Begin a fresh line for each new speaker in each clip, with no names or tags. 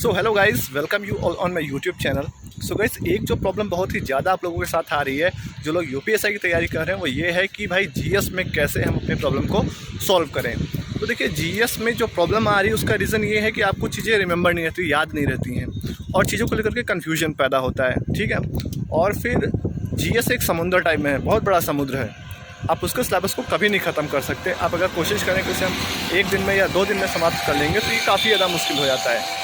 So hello guys, welcome you all on my YouTube channel. So guys, एक जो problem बहुत ही ज़्यादा आप लोगों के साथ आ रही है, जो लोग यूपीएससी की तैयारी कर रहे हैं, वो ये है कि भाई जीएस में कैसे हम अपने प्रॉब्लम को सॉल्व करें। तो देखिए, जीएस में जो प्रॉब्लम आ रही है उसका रीज़न ये है कि आपको चीज़ें रिमेंबर नहीं रहती, याद नहीं रहती हैं और चीज़ों को लेकर के कन्फ्यूजन पैदा होता है। ठीक है, और फिर जीएस एक समुद्र टाइप में है, बहुत बड़ा समुद्र है। आप उसके सिलेबस को कभी नहीं ख़त्म कर सकते। आप अगर कोशिश करें कि उसे हम एक दिन में या 2 दिन में समाप्त कर लेंगे तो ये काफ़ी ज़्यादा मुश्किल हो जाता है।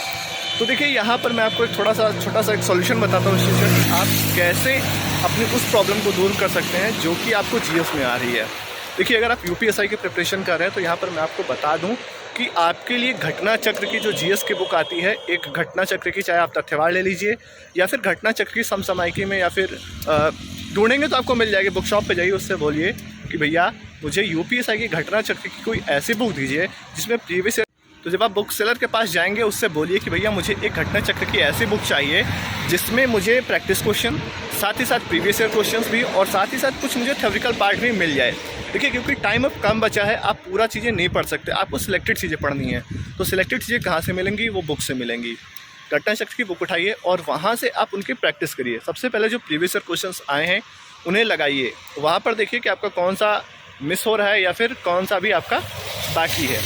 तो देखिए, यहाँ पर मैं आपको एक छोटा सा एक सॉल्यूशन बताता हूँ इस चीज़ का कि आप कैसे अपनी उस प्रॉब्लम को दूर कर सकते हैं जो कि आपको जीएस में आ रही है। देखिए, अगर आप यूपीएससी की प्रिपरेशन कर रहे हैं तो यहाँ पर मैं आपको बता दूँ कि आपके लिए घटना चक्र की जो जीएस की बुक आती है, एक घटना चक्र की, चाहे आप तथ्यवाद ले लीजिए या फिर घटना चक्र की समसामयिकी में, या फिर ढूंढेंगे तो आपको मिल जाएगी। बुक शॉप पे जाइए, उससे बोलिए कि भैया मुझे यूपीएससी की घटना चक्र की कोई ऐसी बुक दीजिए जिसमें प्रीवियस। तो जब आप बुक सेलर के पास जाएंगे, उससे बोलिए कि भैया मुझे एक घटना चक्र की ऐसी बुक चाहिए जिसमें मुझे प्रैक्टिस क्वेश्चन, साथ ही साथ प्रीवियस ईयर क्वेश्चंस भी, और साथ ही साथ कुछ मुझे थ्योरिटिकल पार्ट भी मिल जाए। देखिए, क्योंकि टाइम अब कम बचा है, आप पूरा चीज़ें नहीं पढ़ सकते, आपको सिलेक्टेड चीज़ें पढ़नी है। तो सिलेक्टेड चीज़ें कहाँ से मिलेंगी? वो बुक से मिलेंगी। घटना चक्र की बुक उठाइए और वहाँ से आप उनकी प्रैक्टिस करिए। सबसे पहले जो प्रीवियस ईयर क्वेश्चंस आए हैं उन्हें लगाइए। वहाँ पर देखिए कि आपका कौन सा मिस हो रहा है या फिर कौन सा भी आपका बाकी है।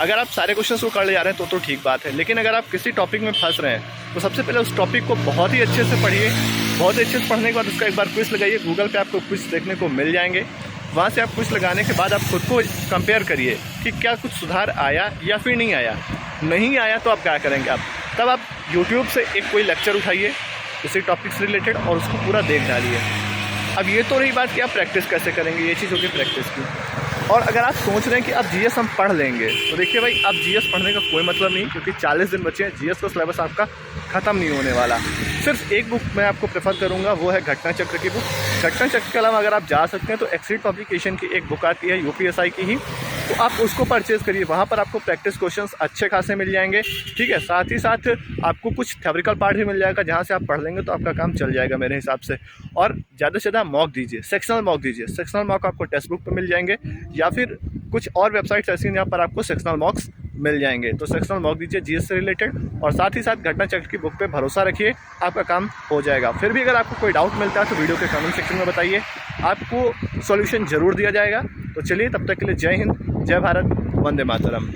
अगर आप सारे क्वेश्चंस को कर ले जा रहे हैं तो ठीक बात है, लेकिन अगर आप किसी टॉपिक में फंस रहे हैं तो सबसे पहले उस टॉपिक को बहुत ही अच्छे से पढ़िए। बहुत अच्छे से पढ़ने के बाद उसका एक बार क्विज लगाइए। गूगल पे आपको क्विज देखने को मिल जाएंगे। वहाँ से आप क्विज लगाने के बाद आप खुद को कंपेयर करिए कि क्या कुछ सुधार आया या फिर नहीं आया। नहीं आया तो आप क्या करेंगे? तब आप यूट्यूब से एक कोई लेक्चर उठाइए उसी टॉपिक से रिलेटेड और उसको पूरा देख डालिए। अब ये तो रही बात कि आप प्रैक्टिस कैसे करेंगे, ये चीज़ होगी प्रैक्टिस की। और अगर आप सोच रहे हैं कि आप जीएस हम पढ़ लेंगे, तो देखिए भाई, आप जीएस पढ़ने का कोई मतलब नहीं, क्योंकि 40 दिन बचे हैं। जीएस का सिलेबस आपका ख़त्म नहीं होने वाला। सिर्फ एक बुक मैं आपको प्रेफर करूंगा, वो है घटना चक्र की बुक। घटना चक्र के अलावा अगर आप जा सकते हैं तो एक्सीड पब्लिकेशन की एक बुक आती है यूपीएससी की ही, तो आप उसको परचेज़ करिए। वहाँ पर आपको प्रैक्टिस क्वेश्चंस अच्छे खासे मिल जाएंगे। ठीक है, साथ ही साथ आपको कुछ थ्योरिटिकल पार्ट भी मिल जाएगा, जहाँ से आप पढ़ लेंगे तो आपका काम चल जाएगा मेरे हिसाब से। और ज़्यादा से ज़्यादा मॉक दीजिए, सेक्शनल मॉक दीजिए। सेक्शनल मॉक आपको टेक्स्ट बुक पर मिल जाएंगे या फिर कुछ और वेबसाइट्स ऐसी हैं जहाँ पर आपको सेक्शनल मॉक्स मिल जाएंगे। तो सेक्शनल मॉक दीजिए जीएस से रिलेटेड, और साथ ही साथ घटना चक्र की बुक पे भरोसा रखिए, आपका काम हो जाएगा। फिर भी अगर आपको कोई डाउट मिलता है तो वीडियो के कमेंट सेक्शन में बताइए, आपको सॉल्यूशन ज़रूर दिया जाएगा। तो चलिए, तब तक के लिए जय हिंद, जय भारत, वंदे मातरम।